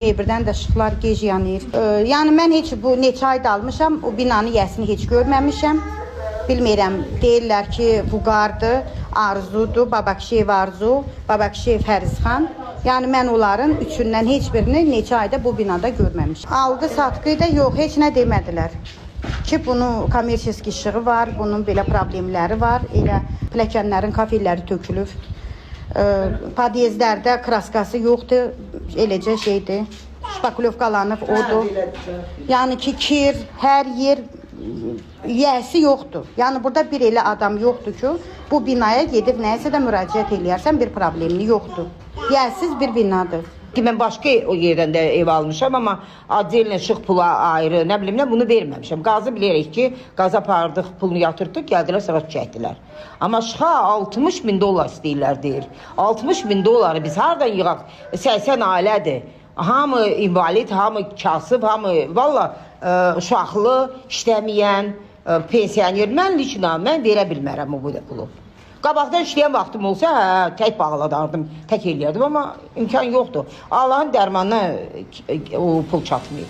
Birdən də işıqlar gec yanır. Yəni mən heç bu neçə ayda almışam, o binanın yəsini heç görməmişəm. Bilmirəm, deyirlər ki, bu qardır, Arzudur, Babakşeyev Arzu, Babakşeyev Fərizxan. Yəni mən onların üçündən heç birini neçə ayda bu binada görməmişəm. Alqı-satqı da yox, heç nə demədilər. Ki, bunun kommersiya işığı var, bunun belə problemləri var, elə pilləkənlərin kafelləri tökülüb. Podyezdlərdə kraskası yoxdur, eləcə şeydir, şpakulovkalanıb odur. Yəni ki, kir, hər yer yiyəsi yoxdur. Yəni burada bir elə adam yoxdur ki, bu binaya gedib nəyəsə də müraciət eləyərsən, bir problemli yoxdur. Yiyəsiz bir binadır. Ki mən başqa o yerdən də ev almışam, amma acillə işıq pula ayrı, nə bilim nə, bunu verməmişəm. Qazı bilirik ki, qaza apardıq, pulunu yatırdıq, gəldilər, sıra çəkdilər. Amma işığa 60.000 dollar istəyirlər deyir. 60.000 dolları biz hardan yığaq? 80 ailədir. Hamı invalid, hamı kasıb, hamı valla uşaqlı, işləməyən, pensioner. Mən verə bilmərəm o bu pulu. Qabaqdan işləyən vaxtım olsa, tək bağladardım, tək eləyərdim, amma imkan yoxdur. Allahın dərmanına o pul çatmıyor.